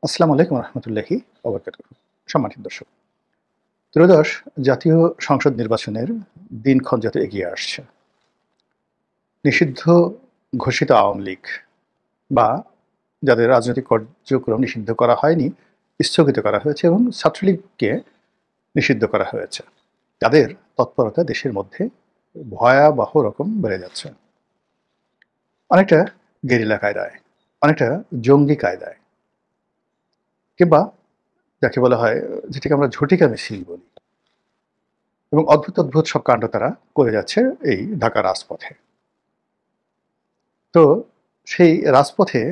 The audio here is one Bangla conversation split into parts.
আসসালামু আলাইকুম রহমতুল্লাহি ওবরকাতুহু। সম্মানিত দর্শক, ত্রয়োদশ জাতীয় সংসদ নির্বাচনের দিনক্ষণ যত এগিয়ে আসছে, নিষিদ্ধ ঘোষিত আওয়ামী লীগ বা যাদের রাজনৈতিক কার্যক্রম নিষিদ্ধ করা হয়নি, স্থগিত করা হয়েছে এবং ছাত্রলীগকে নিষিদ্ধ করা হয়েছে, তাদের তৎপরতা দেশের মধ্যে ভয়াবহ রকম বেড়ে যাচ্ছে। অনেকটা গেরিলা কায়দায়, অনেকটা জঙ্গি কায়দায়, কিংবা যাকে বলা হয়, যেটাকে আমরা ঝটিকা মিছিল বলি, এবং অদ্ভুত অদ্ভুত সব কাণ্ড তারা করে যাচ্ছে এই ঢাকা রাজপথে। তো সেই রাজপথে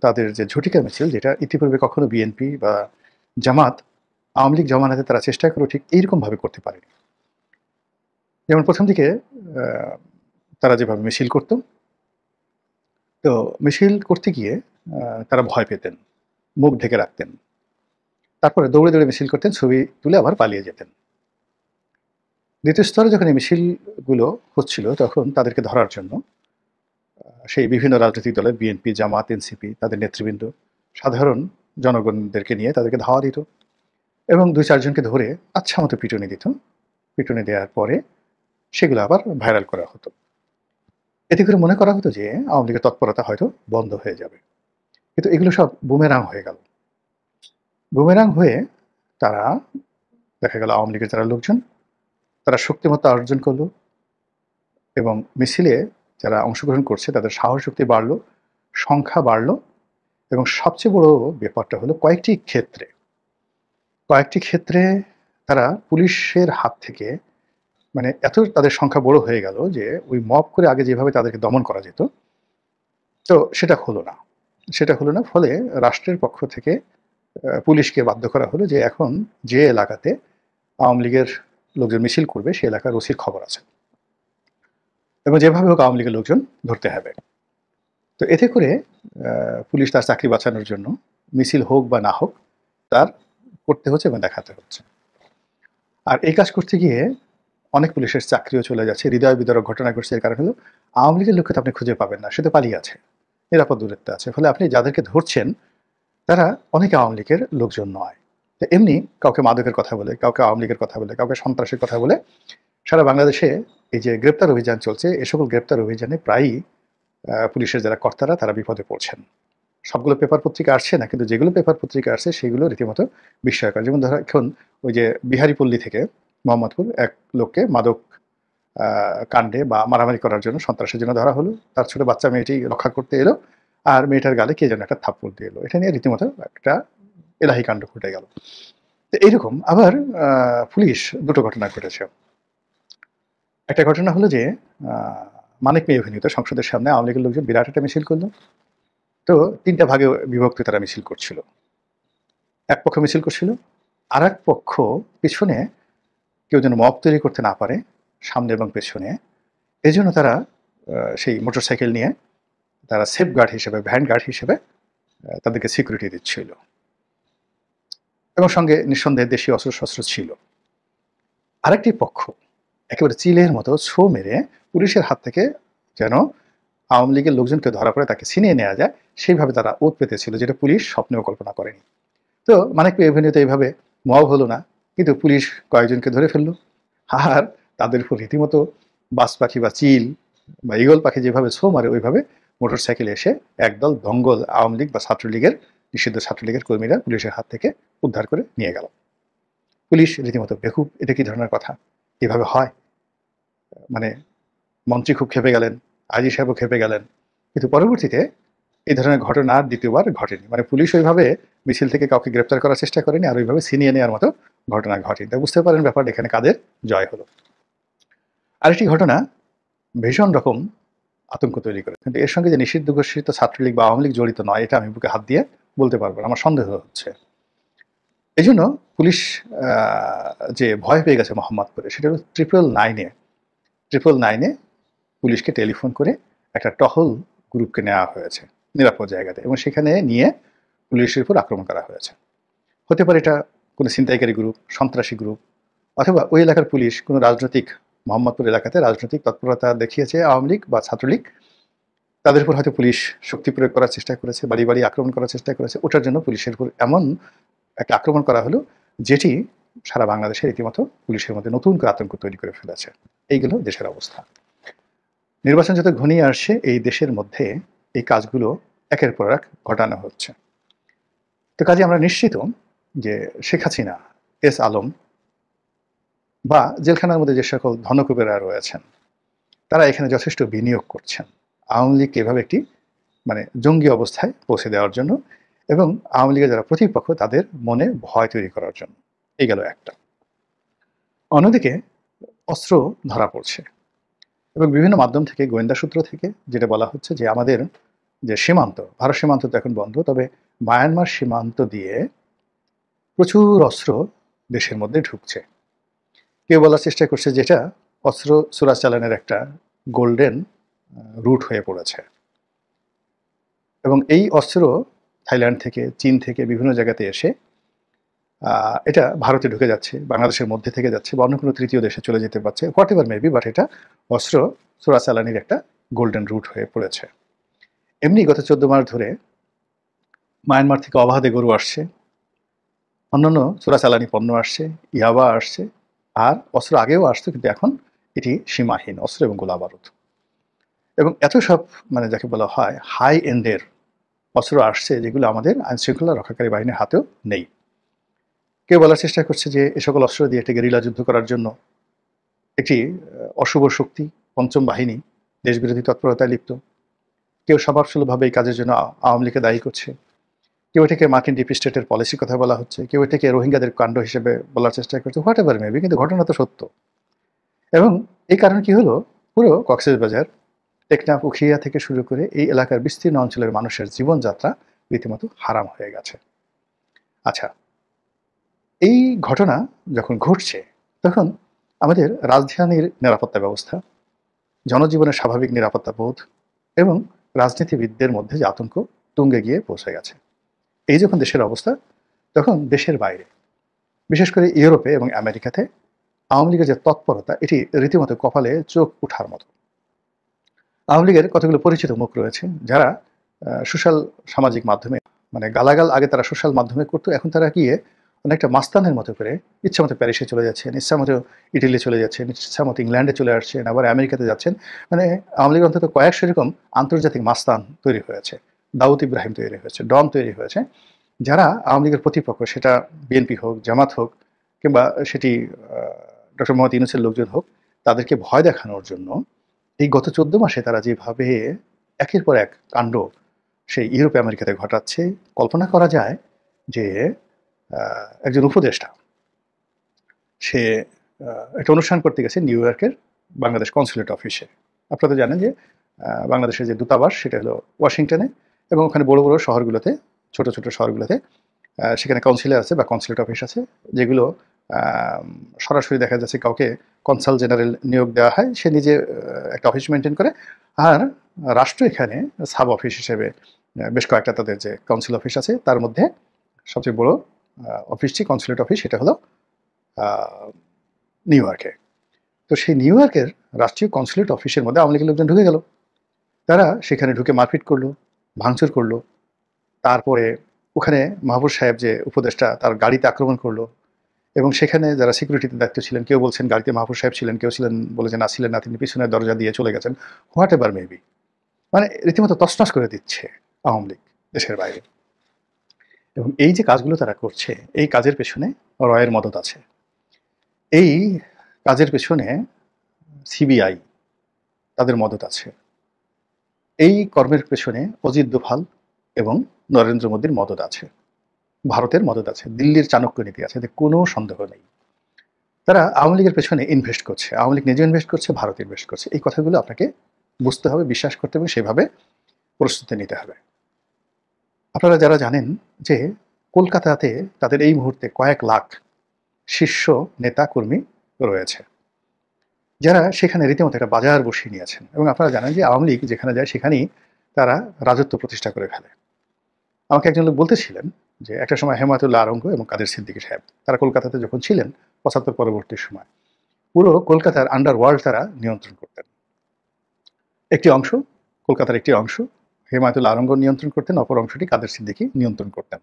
তাদের যে ঝটিকা মিছিল, যেটা ইতিপূর্বে কখনো বিএনপি বা জামাত, আওয়ামী লীগ জমানাতে তারা চেষ্টা করে ঠিক এইরকমভাবে করতে পারেনি। যেমন প্রথম দিকে তারা যেভাবে মিছিল করত, তো মিছিল করতে গিয়ে তারা ভয় পেতেন, মুখ ঢেকে রাখতেন, তারপরে দৌড়ে দৌড়ে মিছিল করতেন, ছবি তুলে আবার পালিয়ে যেতেন। দ্বিতীয় স্তরে যখন এই মিছিলগুলো হচ্ছিল, তখন তাদেরকে ধরার জন্য সেই বিভিন্ন রাজনৈতিক দলের বিএনপি, জামাত, এনসিপি, তাদের নেতৃবৃন্দ সাধারণ জনগণদেরকে নিয়ে তাদেরকে ধাওয়া দিত এবং ২-৪ জনকে ধরে আচ্ছা মতো পিটুনি দিত। পিটুনি দেওয়ার পরে সেগুলো আবার ভাইরাল করা হতো। এতে করে মনে করা হতো যে আওয়ামী লীগের তৎপরতা হয়তো বন্ধ হয়ে যাবে। কিন্তু এগুলো সব বুমেরাং হয়ে গেল। বুমেরাং হয়ে তারা, দেখা গেল আওয়ামী লীগের যারা লোকজন, তারা শক্তিমত্তা অর্জন করলো এবং মিছিলে যারা অংশগ্রহণ করছে তাদের সাহস শক্তি বাড়লো, সংখ্যা বাড়লো, এবং সবচেয়ে বড় ব্যাপারটা হলো কয়েকটি ক্ষেত্রে তারা পুলিশের হাত থেকে, মানে এত তাদের সংখ্যা বড় হয়ে গেল যে ওই মব করে আগে যেভাবে তাদেরকে দমন করা যেত, তো সেটা হলো না। ফলে রাষ্ট্রের পক্ষ থেকে পুলিশকে বাধ্য করা হলো যে এখন যে এলাকাতে আওয়ামী লীগের লোকজন মিছিল করবে সে এলাকার ওসির খবর আছে এবং যেভাবে হোক আওয়ামী লীগের লোকজন ধরতে হবে। তো এতে করে পুলিশ তার চাকরি বাঁচানোর জন্য মিছিল হোক বা না হোক তার করতে হচ্ছে এবং দেখাতে হচ্ছে। আর এই কাজ করতে গিয়ে অনেক পুলিশের চাকরিও চলে যাচ্ছে। হৃদয় বিদারক ঘটনা ঘটছে। এর কারণ হলো আওয়ামী লীগের লোককে তো আপনি খুঁজে পাবেন না, সে তো পালিয়ে আছে, নিরাপদ দূরত্বে আছে। ফলে আপনি যাদেরকে ধরছেন তারা অনেকে আওয়ামী লীগের লোকজন নয়। তো এমনি কাউকে মাদকের কথা বলে, কাউকে আওয়ামী লীগের কথা বলে, কাউকে সন্ত্রাসের কথা বলে সারা বাংলাদেশে এই যে গ্রেপ্তার অভিযান চলছে, এ সকল গ্রেপ্তার অভিযানে প্রায়ই পুলিশের যারা কর্তারা তারা বিপদে পড়ছেন। সবগুলো পেপার পত্রিকা আসছে না, কিন্তু যেগুলো পেপার পত্রিকা আসছে সেগুলো রীতিমতো বিস্ময়কর। যেমন ধরো এখন ওই যে বিহারীপল্লী থেকে মোহাম্মদপুর এক লোককে মাদক কাণ্ডে বা মারামারি করার জন্য, সন্ত্রাসের জন্য ধরা হলো। তার ছোট বাচ্চা মেয়েটি রক্ষা করতে এলো, আর মেয়েটার গালে কে যেন একটা থাপ্পড় দিয়ে এলো। এটা নিয়ে রীতিমতো একটা এলাহি কাণ্ড ঘটে গেল। তো এইরকম আবার পুলিশ দুটো ঘটনা ঘটেছে। একটা ঘটনা হলো যে মানিক মিয়া অভিনীত সংসদের সামনে আওয়ামী লীগের লোকজন বিরাট একটা মিছিল করলো। তো ৩টা ভাগে বিভক্ত তারা মিছিল করছিল। এক পক্ষ মিছিল করছিল, আর এক পক্ষ পিছনে কেউ যেন মব তৈরি করতে না পারে সামনে এবং পেছনে, এই জন্য তারা সেই মোটরসাইকেল নিয়ে তারা সেফ গার্ড হিসেবে, ভ্যান গার্ড হিসেবে তাদেরকে সিকিউরিটি দিচ্ছিল এবং সঙ্গে নিঃসন্দেহে দেশীয় অস্ত্রশস্ত্র ছিল। আরেকটি পক্ষ একেবারে চিলের মতো ছো মেরে পুলিশের হাত থেকে যেন আওয়ামী লীগের লোকজনকে ধরা পড়ে তাকে ছিনিয়ে নেওয়া যায় সেইভাবে তারা ওত পেতেছিল, যেটা পুলিশ স্বপ্নেও কল্পনা করেনি। তো মানিক অভিনীত এইভাবে মব হলো না, কিন্তু পুলিশ কয়েকজনকে ধরে ফেললো। আর তাদের উপর রীতিমতো বাজ পাখি বা চিল বা ঈগল পাখি যেভাবে ছো মারে, ওইভাবে মোটরসাইকেলে এসে একদল দঙ্গল আওয়ামী লীগ বা ছাত্রলীগের, নিষিদ্ধ ছাত্রলীগের কর্মীরা পুলিশের হাত থেকে উদ্ধার করে নিয়ে গেল। পুলিশ রীতিমতো বেকুব, এটা কি ধরনের কথা, এভাবে হয়? মানে মন্ত্রী খুব ক্ষেপে গেলেন, আইজি সাহেবও ক্ষেপে গেলেন, কিন্তু পরবর্তীতে এই ধরনের ঘটনা আর দ্বিতীয়বার ঘটেনি। মানে পুলিশ ওইভাবে মিছিল থেকে কাউকে গ্রেপ্তার করার চেষ্টা করেনি, আর ওইভাবে ছিনিয়ে নেওয়ার মতো ঘটনা ঘটেনি। তাই বুঝতে পারেন ব্যাপারটা এখানে কাদের জয় হলো। আরেকটি ঘটনা ভীষণ রকম আতঙ্ক তৈরি করে, কিন্তু এর সঙ্গে যে নিষিদ্ধ ঘোষিত ছাত্রলীগ বা আওয়ামী লীগ জড়িত নয়, এটা আমি বুকে হাত দিয়ে বলতে পারবো না, আমার সন্দেহ হচ্ছে। এই জন্য পুলিশ যে ভয় পেয়ে গেছে মোহাম্মদপুরে, সেটা হলো ট্রিপল নাইনে পুলিশকে টেলিফোন করে একটা টহল গ্রুপকে নেওয়া হয়েছে নিরাপদ জায়গাতে, এবং সেখানে নিয়ে পুলিশের উপর আক্রমণ করা হয়েছে। হতে পারে এটা কোনো ছিনতাইকারী গ্রুপ, সন্ত্রাসী গ্রুপ, অথবা ওই এলাকার পুলিশ কোনো রাজনৈতিক, মোহাম্মদপুর এলাকাতে রাজনৈতিক তৎপরতা দেখিয়েছে আওয়ামী লীগ বা ছাত্রলীগ, তাদের উপর হয়তো পুলিশ শক্তি প্রয়োগ করার চেষ্টা করেছে, বাড়ি বাড়ি আক্রমণ করার চেষ্টা করেছে। ওটার জন্য পুলিশের উপর এমন একটা আক্রমণ করা হলো যেটি সারা বাংলাদেশে রীতিমতো পুলিশের মধ্যে নতুন করে আতঙ্ক তৈরি করে ফেলেছে। এইগুলো দেশের অবস্থা। নির্বাচন যত ঘনিয়ে আসছে এই দেশের মধ্যে এই কাজগুলো একের পর এক ঘটানো হচ্ছে। তো কাজে আমরা নিশ্চিত যে শেখ হাসিনা, এস আলম বা জেলখানার মধ্যে যে সকল ধনকুবেরা রয়েছেন তারা এখানে যথেষ্ট বিনিয়োগ করছেন আওয়ামী লীগকে এভাবে একটি জঙ্গি অবস্থায় পৌঁছে দেওয়ার জন্য এবং আওয়ামী লীগের যারা প্রতিপক্ষ তাদের মনে ভয় তৈরি করার জন্য। এই গেল একটা। অন্যদিকে অস্ত্র ধরা পড়ছে এবং বিভিন্ন মাধ্যম থেকে, গোয়েন্দা সূত্র থেকে যেটা বলা হচ্ছে যে আমাদের যে সীমান্ত, ভারত সীমান্ত তো এখন বন্ধ, তবে মায়ানমার সীমান্ত দিয়ে প্রচুর অস্ত্র দেশের মধ্যে ঢুকছে। কেউ বলার চেষ্টা করছে যেটা অস্ত্র চোরাচালানের একটা গোল্ডেন রুট হয়ে পড়েছে এবং এই অস্ত্র থাইল্যান্ড থেকে, চীন থেকে বিভিন্ন জায়গাতে এসে এটা ভারতে ঢুকে যাচ্ছে, বাংলাদেশের মধ্যে থেকে যাচ্ছে বা অন্য কোনো তৃতীয় দেশে চলে যেতে পারছে, হোয়াট এভার মেবি, বাট এটা অস্ত্র চোরাচালানির একটা গোল্ডেন রুট হয়ে পড়েছে। এমনি গত 14 মাস ধরে মায়ানমার থেকে অবাধে গরু আসছে, অন্যান্য চোরাচালানি পণ্য আসছে, ইয়াবা আসছে, আর অস্ত্র আগেও আসতো, কিন্তু এখন এটি সীমাহীন অস্ত্র এবং গোলাবারুদ এবং এত সব যাকে বলা হয় হাই এন্ডের অস্ত্র আসছে যেগুলো আমাদের আইনশৃঙ্খলা রক্ষাকারী বাহিনীর হাতেও নেই। কেউ বলার চেষ্টা করছে যে এ সকল অস্ত্র দিয়ে একটি গেরিলা যুদ্ধ করার জন্য একটি অশুভ শক্তি, পঞ্চম বাহিনী দেশবিরোধী তৎপরতায় লিপ্ত। কেউ স্বভাবসুলভভাবে এই কাজের জন্য আওয়ামী লীগকে দায়ী করছে। কেউ এটাকে মার্কিন ডিপ স্টেটের পলিসির কথা বলা হচ্ছে, কেউ এটাকে রোহিঙ্গাদের কাণ্ড হিসেবে বলার চেষ্টা করছে, হোয়াট এভার মেবি, কিন্তু ঘটনা তো সত্য। এবং এই কারণে কি হলো, পুরো কক্সবাজার, টেকনাফ, উখিয়া থেকে শুরু করে এই এলাকার বিস্তীর্ণ অঞ্চলের মানুষের জীবনযাত্রা রীতিমতো হারাম হয়ে গেছে। আচ্ছা, এই ঘটনা যখন ঘটছে তখন আমাদের রাজধানীর নিরাপত্তা ব্যবস্থা, জনজীবনের স্বাভাবিক নিরাপত্তা বোধ এবং রাজনীতিবিদদের মধ্যে যে আতঙ্ক তুঙ্গে গিয়ে পৌঁছে গেছে। এই যখন দেশের অবস্থা, তখন দেশের বাইরে, বিশেষ করে ইউরোপে এবং আমেরিকাতে আওয়ামী লীগের যে তৎপরতা, এটি রীতিমতো কপালে চোখ ওঠার মতো। আওয়ামী লীগের কতগুলো পরিচিত মুখ রয়েছে যারা সোশ্যাল সামাজিক মাধ্যমে গালাগাল আগে তারা সোশ্যাল মাধ্যমে করতো, এখন তারা গিয়ে অনেকটা মাস্তানের মতো করে ইচ্ছা মতো প্যারিসে চলে যাচ্ছেন, ইচ্ছা মতো ইটালি চলে যাচ্ছেন, ইচ্ছা মতো ইংল্যান্ডে চলে আসছেন, আবার আমেরিকাতে যাচ্ছেন। আওয়ামী লীগ অন্তত কয়েকশো এরকম আন্তর্জাতিক মাস্তান তৈরি হয়েছে, দাউদ ইব্রাহিম তৈরি হয়েছে, ডন তৈরি হয়েছে, যারা আওয়ামী লীগের প্রতিপক্ষ, সেটা বিএনপি হোক, জামাত হোক, কিংবা সেটি ডক্টর মোহাম্মদ ইউনূসের লোকজন হোক, তাদেরকে ভয় দেখানোর জন্য এই গত 14 মাসে তারা যেভাবে একের পর এক কাণ্ড সেই ইউরোপ আমেরিকাতে ঘটাচ্ছে, কল্পনা করা যায় যে একজন উপদেষ্টা সে একটা অনুষ্ঠান করতে গেছে নিউ ইয়র্কের বাংলাদেশ কনসুলেট অফিসে। আপনারা তো জানেন যে বাংলাদেশের যে দূতাবাস সেটা হলো ওয়াশিংটনে, এবং ওখানে বড় বড় শহরগুলোতে, ছোট ছোট শহরগুলোতে সেখানে কাউন্সিলর আছে বা কনসুলেট অফিস আছে, যেগুলো সরাসরি দেখা যাচ্ছে কাউকে কনসাল জেনারেল নিয়োগ দেওয়া হয়, সে নিজে একটা অফিস মেনটেন করে, আর রাষ্ট্র এখানে সাব অফিস হিসেবে বেশ কয়েকটা তাদের যে কাউন্সিল অফিস আছে, তার মধ্যে সবচেয়ে বড় অফিসটি কনসুলেট অফিস, সেটা হলো নিউ ইয়র্কে। তো সেই নিউ ইয়র্কের রাষ্ট্রীয় কনসুলেট অফিসের মধ্যে আওয়ামী লীগের লোকজন ঢুকে গেল। তারা সেখানে ঢুকে মারপিট করলো, ভাঙচুর করলো, তারপরে ওখানে মাহবুব সাহেব যে উপদেষ্টা, তার গাড়িতে আক্রমণ করলো, এবং সেখানে যারা সিকিউরিটিতে দায়িত্ব ছিলেন, কেউ বলছেন গাড়িতে মাহবুব সাহেব ছিলেন, কেউ ছিলেন বলে যে না ছিলেন না, তিনি পিছনের দরজা দিয়ে চলে গেছেন, হোয়াট এভার মেবি। রীতিমতো তছনছ করে দিচ্ছে আওয়ামী লীগ দেশের বাইরে। এবং এই যে কাজগুলো তারা করছে, এই কাজের পেছনে রয়ের মদত আছে। এই কাজের পেছনে সিবিআই তাদের মদত আছে। এই কর্মের পেছনে অজিত দোভাল এবং নরেন্দ্র মোদীর মদত আছে, ভারতের মদত আছে, দিল্লির চাণক্য নীতি আছে, এতে কোনো সন্দেহ নেই। তারা আওয়ামী লীগের পেছনে ইনভেস্ট করছে, আওয়ামী লীগ নিজে ইনভেস্ট করছে, ভারত ইনভেস্ট করছে। এই কথাগুলো আপনাকে বুঝতে হবে, বিশ্বাস করতে হবে, সেভাবে প্রস্তুতি নিতে হবে। আপনারা যারা জানেন যে কলকাতাতে তাদের এই মুহূর্তে কয়েক লাখ শীর্ষ নেতা কর্মী রয়েছে, যারা সেখানে রীতিমতো একটা বাজার বসিয়ে নিয়েছেন, এবং আপনারা জানেন যে আওয়ামী লীগ যেখানে যায় সেখানেই তারা রাজত্ব প্রতিষ্ঠা করে ফেলে। আমাকে একজন লোক বলতেছিলেন যে একটা সময় হেমায়তুল্লাহ আরঙ্গ এবং কাদের সিদ্দিকী সাহেব, তারা কলকাতাতে যখন ছিলেন 75 পরবর্তী সময়, পুরো কলকাতার আন্ডার ওয়ার্ল্ড তারা নিয়ন্ত্রণ করতেন। একটি অংশ কলকাতার একটি অংশ হেমায়েতুল্লাহ আলমগীর নিয়ন্ত্রণ করতেন, অপর অংশটি কাদের সিদ্দিকী নিয়ন্ত্রণ করতেন।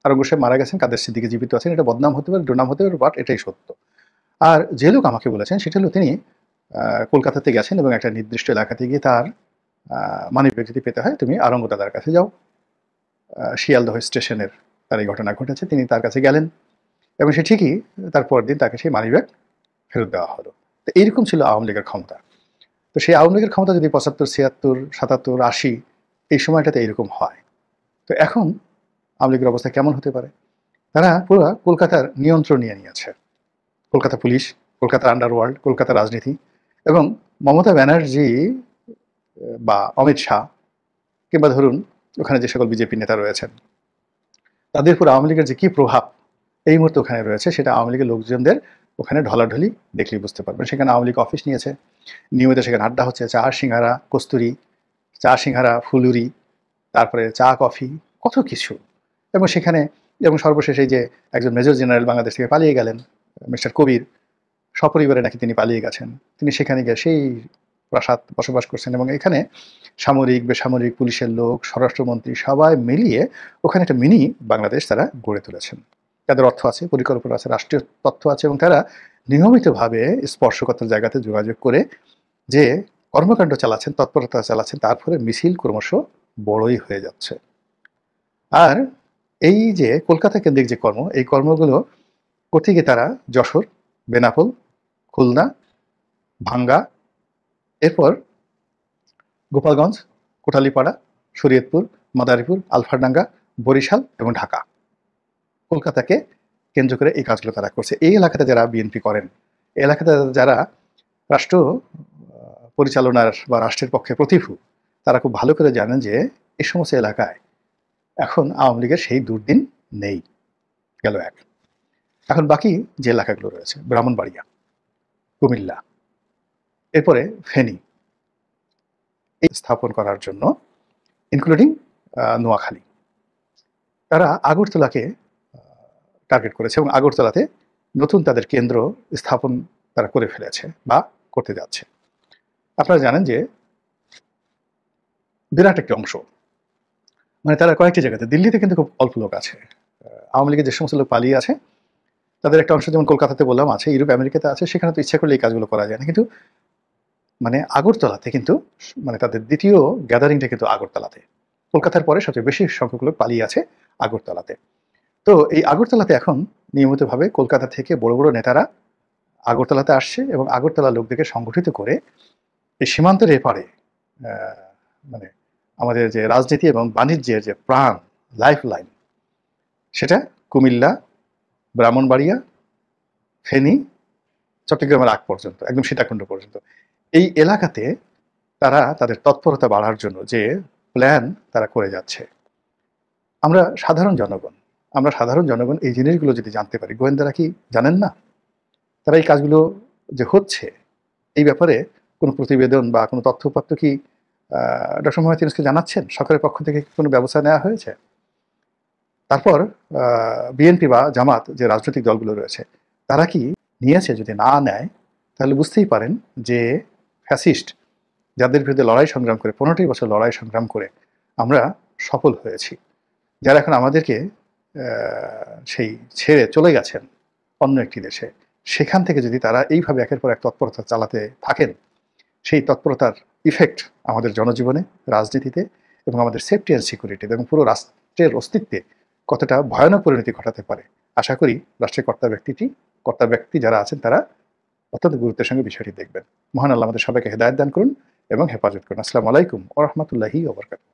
আলমগীর সাহেব মারা গেছেন, কাদের সিদ্দিকী জীবিত আছেন, এটা বদনাম হতে পারে, দুর্নাম হতে পারে, বাট এটাই সত্য। আর যে লোক আমাকে বলেছেন সেটা হলো তিনি কলকাতাতে গেছেন এবং একটা নির্দিষ্ট এলাকাতে গিয়ে তার মানিব্যাগ যদি পেতে হয় তুমি আরঙ্গ দাদার কাছে যাও। শিয়ালদহ স্টেশনের তার এই ঘটনা ঘটেছে, তিনি তার কাছে গেলেন এবং সে ঠিকই তার পরের দিন তাকে সেই মানিব্যাগ ফেরত দেওয়া হলো। তো এইরকম ছিল আওয়ামী লীগের ক্ষমতা। তো সেই আওয়ামী লীগের ক্ষমতা যদি 75, 76, 77, 80 এই সময়টাতে এইরকম হয়, তো এখন আওয়ামী লীগের অবস্থা কেমন হতে পারে? তারা পুরো কলকাতার নিয়ন্ত্রণ নিয়ে নিয়েছে। কলকাতা পুলিশ, কলকাতার আন্ডারওয়ার্ল্ড, কলকাতার রাজনীতি এবং মমতা ব্যানার্জি বা অমিত শাহ কিংবা ধরুন ওখানে যে সকল বিজেপি নেতা রয়েছেন তাদের উপর আওয়ামী লীগের যে কী প্রভাব এই মুহূর্তে ওখানে রয়েছে সেটা আওয়ামী লীগের লোকজনদের ওখানে ঢলাঢলি দেখলেই বুঝতে পারবেন। সেখানে আওয়ামী লীগ অফিস নিয়েছে, নিয়মিত সেখানে আড্ডা হচ্ছে, চা সিঙ্গারা কস্তুরি, চা সিঙ্গারা ফুলুরি, তারপরে চা কফি, কত কিছু। এবং সেখানে এবং সর্বশেষ এই যে একজন মেজর জেনারেল বাংলাদেশ থেকে পালিয়ে গেলেন, মিস্টার কবির, সপরিবারে নাকি তিনি পালিয়ে গেছেন, তিনি সেখানে গিয়ে সেই প্রাসাদ বসবাস করছেন এবং এখানে সামরিক বেসামরিক পুলিশের লোক, স্বরাষ্ট্রমন্ত্রী সবাই মিলিয়ে ওখানে একটা মিনি বাংলাদেশ তারা গড়ে তুলেছেন। তাদের অর্থ আছে, পরিকল্পনা আছে, রাষ্ট্রীয় তথ্য আছে এবং তারা নিয়মিতভাবে স্পর্শকাতর জায়গাতে যোগাযোগ করে যে কর্মকাণ্ড চালাচ্ছেন, তৎপরতা চালাচ্ছেন, তার ফলে মিছিল ক্রমশ বড়ই হয়ে যাচ্ছে। আর এই যে কলকাতা কেন্দ্রিক যে কর্ম, এই কর্মগুলো করতে গিয়ে তারা যশোর, বেনাপোল, খুলনা, ভাঙ্গা, এরপর গোপালগঞ্জ, কোটালীপাড়া, শরীয়তপুর, মাদারীপুর, আলফাডাঙ্গা, বরিশাল এবং ঢাকা, কলকাতাকে কেন্দ্র করে এই কাজগুলো তারা করছে। এই এলাকাতে যারা বিএনপি করেন, এই এলাকাতে যারা রাষ্ট্র পরিচালনার বা রাষ্ট্রের পক্ষে প্রতিভূ, তারা খুব ভালো করে জানেন যে এই সমস্ত এলাকায় এখন আওয়ামী লীগের সেই দুর্দিন নেই। গেল এক। এখন বাকি যে এলাকাগুলো রয়েছে, ব্রাহ্মণবাড়িয়া, কুমিল্লা, এরপরে ফেনী, এই স্থাপন করার জন্য ইনক্লুডিং নোয়াখালী, তারা আগরতলাকে টার্গেট করেছে এবং আগরতলাতে নতুন তাদের কেন্দ্র স্থাপন তারা করে ফেলেছে বা করতে যাচ্ছে। আপনারা জানেন যে বিরাট একটি অংশ, মানে তারা কয়েকটি জায়গাতে, দিল্লিতে কিন্তু খুব অল্প লোক আছে, আওয়ামী লীগের যে সমস্ত লোক পালিয়ে আছে তাদের একটা অংশ যেমন কলকাতাতে বললাম আছে, ইউরোপ আমেরিকাতে আছে, সেখানে তো ইচ্ছা করলে এই কাজগুলো করা যায় না। কিন্তু মানে আগরতলাতে কিন্তু মানে তাদের দ্বিতীয় গ্যাদারিংটা কিন্তু আগরতলাতে, কলকাতার পরে সবচেয়ে বেশি সংখ্যক লোক পালিয়ে আছে আগরতলাতে। তো এই আগরতলাতে এখন নিয়মিতভাবে কলকাতা থেকে বড় বড় নেতারা আগরতলাতে আসছে এবং আগরতলা লোকদেরকে সংগঠিত করে এই সীমান্তের এপারে মানে আমাদের যে রাজনীতি এবং বাণিজ্যের যে প্রাণ, লাইফ লাইন, সেটা কুমিল্লা, ব্রাহ্মণবাড়িয়া, ফেনী, চট্টগ্রামের আগ পর্যন্ত, একদম সীতাকুণ্ড পর্যন্ত, এই এলাকাতে তারা তাদের তৎপরতা বাড়ার জন্য যে প্ল্যান তারা করে যাচ্ছে। আমরা সাধারণ জনগণ এই জিনিসগুলো যদি জানতে পারি, গোয়েন্দারা কি জানেন না? তারা এই কাজগুলো যে হচ্ছে এই ব্যাপারে কোনো প্রতিবেদন বা কোনো তথ্যপত্র কি ডক্টর মোহাম্মদ ইউনূসকে জানাচ্ছেন? সরকারের পক্ষ থেকে কোনো ব্যবস্থা নেওয়া হয়েছে? তারপর বিএনপি বা জামাত যে রাজনৈতিক দলগুলো রয়েছে তারা কি নিয়েছে? যদি না নেয় তাহলে বুঝতেই পারেন যে ফ্যাসিস্ট যাদের বিরুদ্ধে লড়াই সংগ্রাম করে 15টি বছর লড়াই সংগ্রাম করে আমরা সফল হয়েছি, যারা এখন আমাদেরকে সেই ছেড়ে চলে গেছেন অন্য একটি দেশে, সেখান থেকে যদি তারা এইভাবে একের পর এক তৎপরতা চালাতে থাকেন, সেই তৎপরতার ইফেক্ট আমাদের জনজীবনে, রাজনীতিতে এবং আমাদের সেফটি অ্যান্ড সিকিউরিটিতে এবং পুরো রাষ্ট্রের অস্তিত্বে কতটা ভয়ানক পরিণতি ঘটাতে পারে, আশা করি রাষ্ট্রের কর্তা ব্যক্তি যারা আছেন তারা অত্যন্ত গুরুত্বের সঙ্গে বিষয়টি দেখবেন। মহান আল্লাহ আমাদের সবাইকে হেদায়েত দান করুন এবং হেফাজত করুন। আসসালামু আলাইকুম ওয়া রাহমাতুল্লাহি ওয়া বারাকাতুহু।